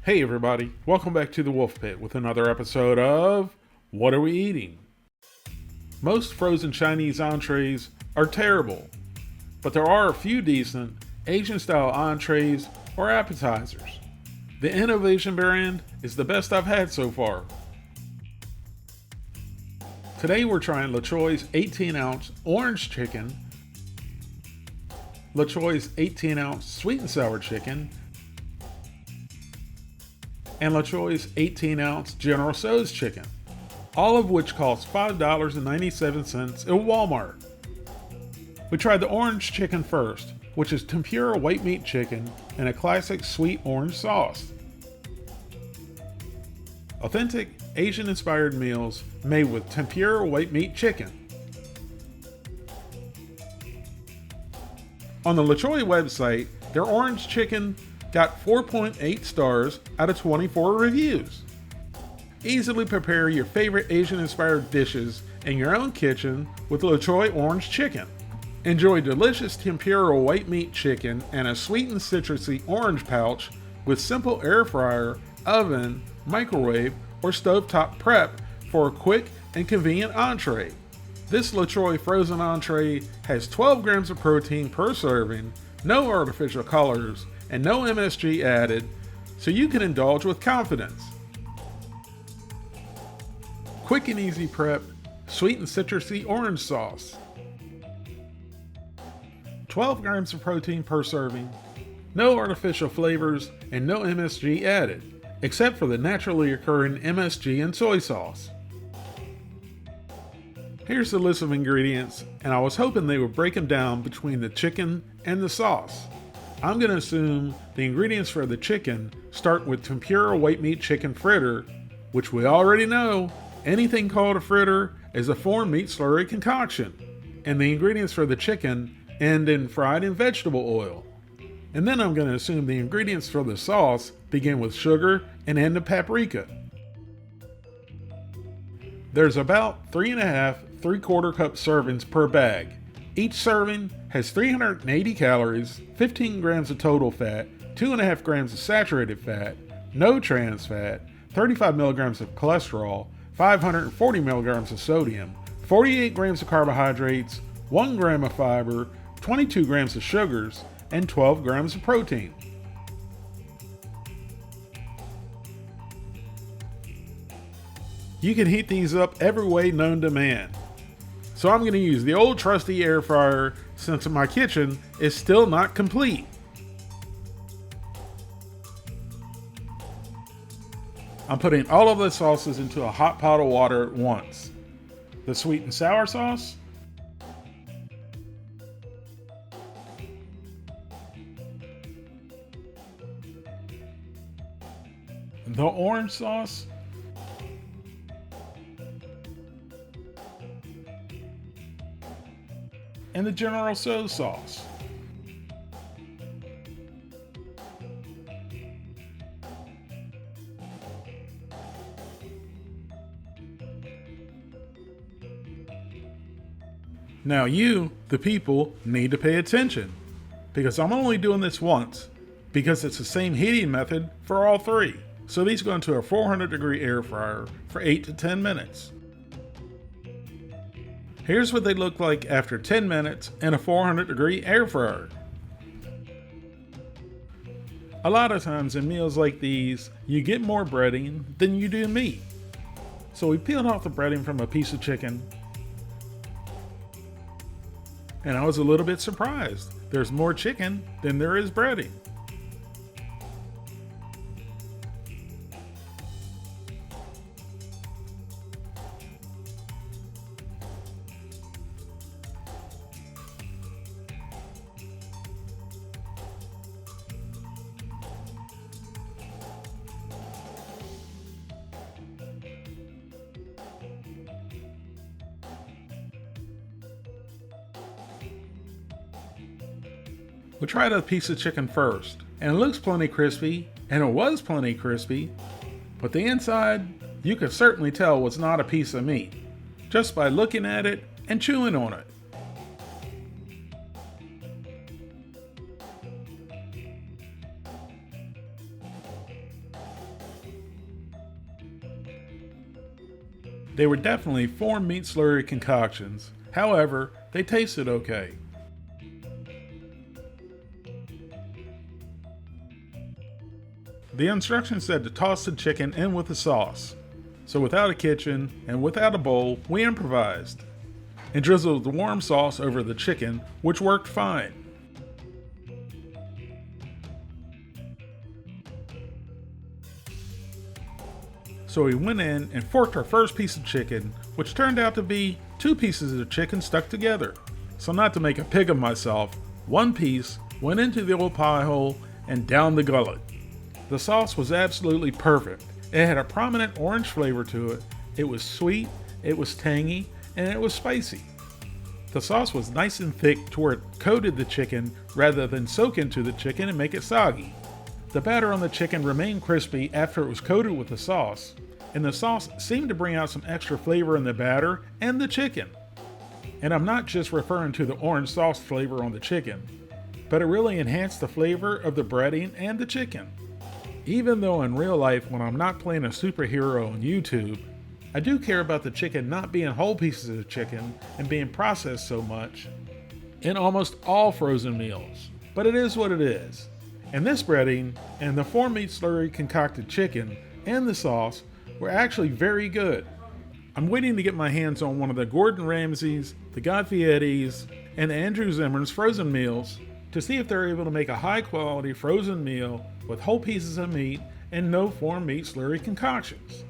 Hey everybody, welcome back to the Wolf Pit with another episode of What Are We Eating? Most frozen Chinese entrees are terrible, but there are a few decent Asian style entrees or appetizers. The Innovation brand is the best I've had so far. Today we're trying La Choi's 18-ounce orange chicken, La Choi's 18-ounce sweet and sour chicken, and La Choi's 18-ounce General Tso's chicken, all of which cost $5.97 at Walmart. We tried the orange chicken first, which is tempura white meat chicken and a classic sweet orange sauce. Authentic Asian-inspired meals made with tempura white meat chicken. On the La Choi website, their orange chicken got 4.8 stars out of 24 reviews. Easily prepare your favorite Asian-inspired dishes in your own kitchen with La Choi orange chicken. Enjoy delicious tempura white meat chicken and a sweet and citrusy orange pouch with simple air fryer, oven, microwave, or stovetop prep for a quick and convenient entree. This La Choi frozen entree has 12 grams of protein per serving, no artificial colors, and no MSG added, so you can indulge with confidence. Quick and easy prep, sweet and citrusy orange sauce. 12 grams of protein per serving, no artificial flavors, and no MSG added, except for the naturally occurring MSG and soy sauce. Here's the list of ingredients, and I was hoping they would break them down between the chicken and the sauce. I'm going to assume the ingredients for the chicken start with tempura white meat chicken fritter, which we already know anything called a fritter is a foreign meat slurry concoction, and the ingredients for the chicken end in fried and vegetable oil. And then I'm going to assume the ingredients for the sauce begin with sugar and end in paprika. There's about 3.5 3/4 cup servings per bag. Each serving has 380 calories, 15 grams of total fat, 2.5 grams of saturated fat, no trans fat, 35 milligrams of cholesterol, 540 milligrams of sodium, 48 grams of carbohydrates, 1 gram of fiber, 22 grams of sugars, and 12 grams of protein. You can heat these up every way known to man. So I'm going to use the old trusty air fryer since my kitchen is still not complete. I'm putting all of the sauces into a hot pot of water at once. The sweet and sour sauce, the orange sauce, and the General Tso's sauce. Now you, the people, need to pay attention, because I'm only doing this once, because it's the same heating method for all three. So these go into a 400-degree air fryer for 8 to 10 minutes. Here's what they look like after 10 minutes in a 400-degree air fryer. A lot of times in meals like these, you get more breading than you do meat. So we peeled off the breading from a piece of chicken, and I was a little bit surprised. There's more chicken than there is breading. We tried a piece of chicken first, and it looks plenty crispy, and it was plenty crispy, but the inside, you could certainly tell was not a piece of meat, just by looking at it and chewing on it. They were definitely 4-meat slurry concoctions, however, they tasted okay. The instructions said to toss the chicken in with the sauce. So without a kitchen and without a bowl, we improvised and drizzled the warm sauce over the chicken, which worked fine. So we went in and forked our first piece of chicken, which turned out to be 2 pieces of chicken stuck together. So not to make a pig of myself, 1 piece went into the old pie hole and down the gullet. The sauce was absolutely perfect. It had a prominent orange flavor to it. It was sweet, it was tangy, and it was spicy. The sauce was nice and thick to where it coated the chicken rather than soak into the chicken and make it soggy. The batter on the chicken remained crispy after it was coated with the sauce, and the sauce seemed to bring out some extra flavor in the batter and the chicken. And I'm not just referring to the orange sauce flavor on the chicken, but it really enhanced the flavor of the breading and the chicken. Even though in real life, when I'm not playing a superhero on YouTube, I do care about the chicken not being whole pieces of chicken and being processed so much in almost all frozen meals. But it is what it is. And this breading and the 4-meat slurry concocted chicken and the sauce were actually very good. I'm waiting to get my hands on one of the Gordon Ramsay's, the Guy Fieri's, and the Andrew Zimmern's frozen meals to see if they're able to make a high quality frozen meal with whole pieces of meat and no 4-meat slurry concoctions.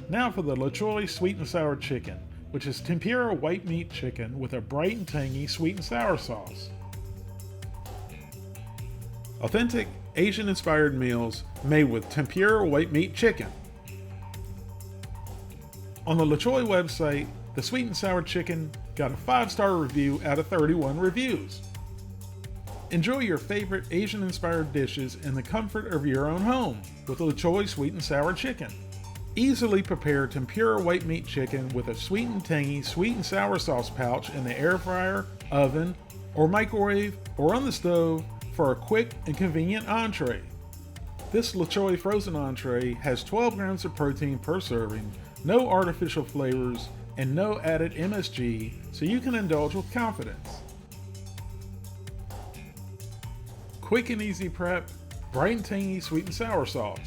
Now for the La Choy sweet and sour chicken, which is tempura white meat chicken with a bright and tangy sweet and sour sauce. Authentic Asian-inspired meals made with tempura white meat chicken. On the La Choy website, the sweet and sour chicken got a 5-star review out of 31 reviews. Enjoy your favorite Asian-inspired dishes in the comfort of your own home with La Choy sweet and sour chicken. Easily prepare tempura white meat chicken with a sweet and tangy sweet and sour sauce pouch in the air fryer, oven, or microwave, or on the stove for a quick and convenient entree. This La Choy frozen entree has 12 grams of protein per serving, no artificial flavors, and no added MSG, so you can indulge with confidence. Quick and easy prep, bright and tangy sweet and sour sauce.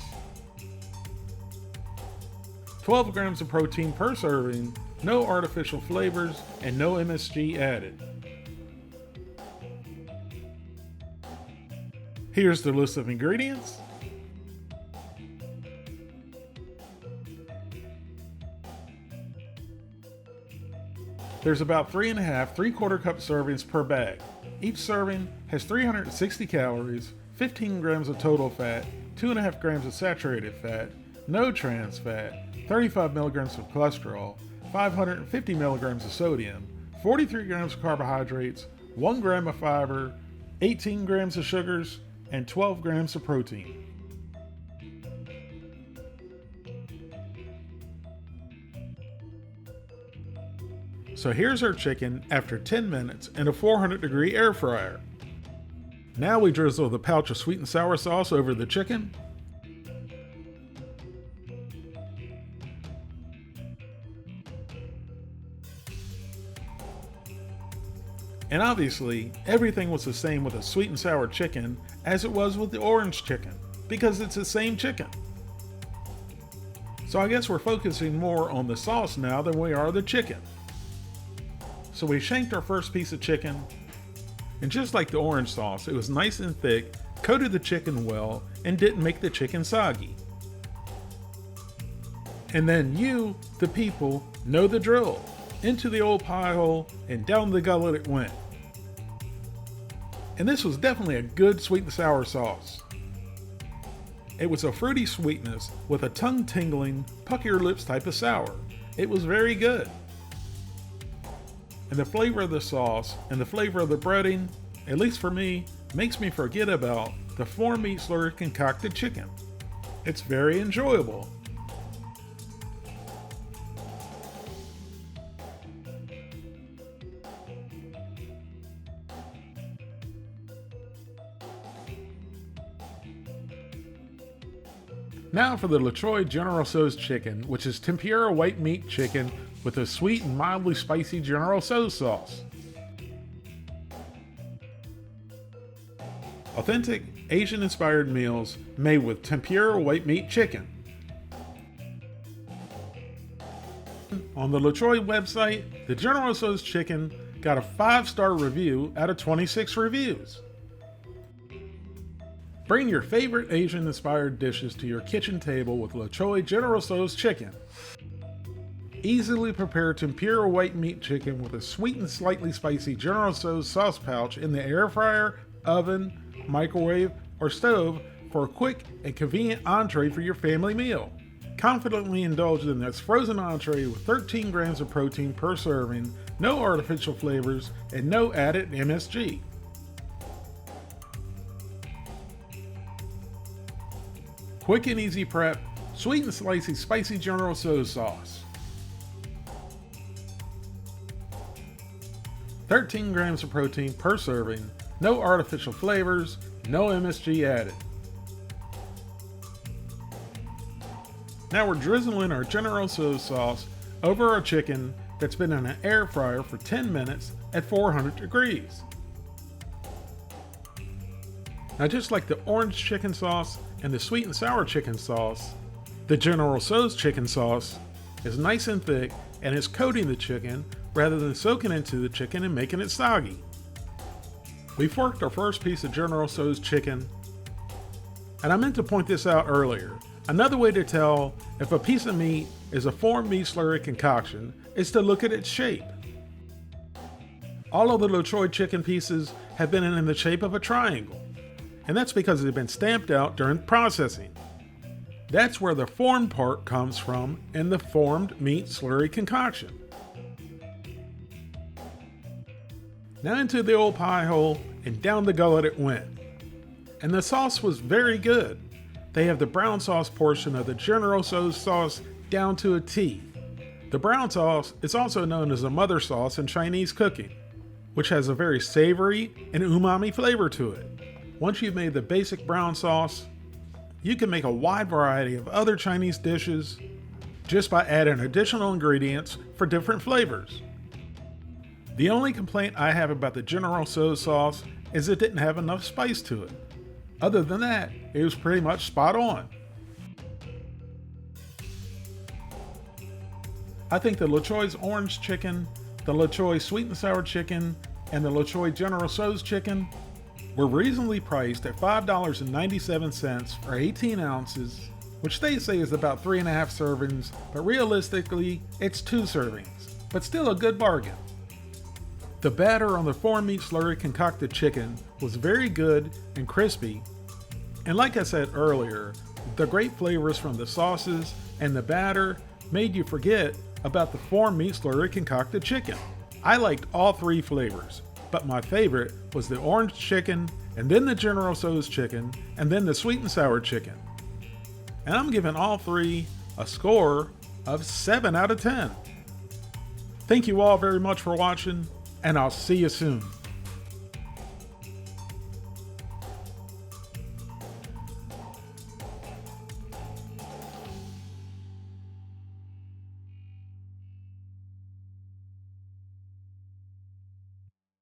12 grams of protein per serving, no artificial flavors, and no MSG added. Here's the list of ingredients. There's about 3.5 3/4 cup servings per bag. Each serving has 360 calories, 15 grams of total fat, 2.5 grams of saturated fat, no trans fat, 35 milligrams of cholesterol, 550 milligrams of sodium, 43 grams of carbohydrates, 1 gram of fiber, 18 grams of sugars, and 12 grams of protein. So here's our chicken after 10 minutes in a 400-degree air fryer. Now we drizzle the pouch of sweet and sour sauce over the chicken. And obviously, everything was the same with a sweet and sour chicken as it was with the orange chicken, because it's the same chicken. So I guess we're focusing more on the sauce now than we are the chicken. So we shanked our first piece of chicken, and just like the orange sauce, it was nice and thick, coated the chicken well, and didn't make the chicken soggy. And then you, the people, know the drill. Into the old pie hole, and down the gullet it went. And this was definitely a good sweet and sour sauce. It was a fruity sweetness with a tongue-tingling, pucker-your-lips type of sour. It was very good. And the flavor of the sauce and the flavor of the breading, at least for me, makes me forget about the 4-meat slurry concocted chicken. It's very enjoyable. Now for the LaTroy General Tso's chicken, which is tempura white meat chicken with a sweet and mildly spicy General Tso's sauce. Authentic Asian-inspired meals made with tempura white meat chicken. On the LaTroy website, the General Tso's chicken got a 5-star review out of 26 reviews. Bring your favorite Asian-inspired dishes to your kitchen table with LaTroy General Tso's chicken. Easily prepare tempura white meat chicken with a sweet and slightly spicy General Tso's sauce pouch in the air fryer, oven, microwave, or stove for a quick and convenient entree for your family meal. Confidently indulge in this frozen entree with 13 grams of protein per serving, no artificial flavors, and no added MSG. Quick and easy prep, sweet and slicey spicy General Tso's sauce. 13 grams of protein per serving, no artificial flavors, no MSG added. Now we're drizzling our General Tso's sauce over our chicken that's been in an air fryer for 10 minutes at 400 degrees. Now just like the orange chicken sauce and the sweet and sour chicken sauce, the General Tso's chicken sauce is nice and thick and is coating the chicken rather than soaking into the chicken and making it soggy. We forked our first piece of General Tso's chicken, and I meant to point this out earlier. Another way to tell if a piece of meat is a formed meat slurry concoction is to look at its shape. All of the LaTroy chicken pieces have been in the shape of a triangle, and that's because they've been stamped out during processing. That's where the formed part comes from in the formed meat slurry concoction. Now into the old pie hole and down the gullet it went. And the sauce was very good. They have the brown sauce portion of the General Tso's sauce down to a T. The brown sauce is also known as a mother sauce in Chinese cooking, which has a very savory and umami flavor to it. Once you've made the basic brown sauce, you can make a wide variety of other Chinese dishes just by adding additional ingredients for different flavors. The only complaint I have about the General Tso's sauce is it didn't have enough spice to it. Other than that, it was pretty much spot on. I think the LaTroy's orange chicken, the LaTroy sweet and sour chicken, and the LaTroy General Tso's chicken were reasonably priced at $5.97 for 18 ounces, which they say is about 3.5 servings, but realistically, it's 2 servings, but still a good bargain. The batter on the formed meat slurry concocted chicken was very good and crispy, and like I said earlier, the great flavors from the sauces and the batter made you forget about the formed meat slurry concocted chicken. I liked all 3 flavors, but my favorite was the orange chicken, and then the General Tso's chicken, and then the sweet and sour chicken. And I'm giving all 3 a score of 7 out of 10. Thank you all very much for watching, and I'll see you soon.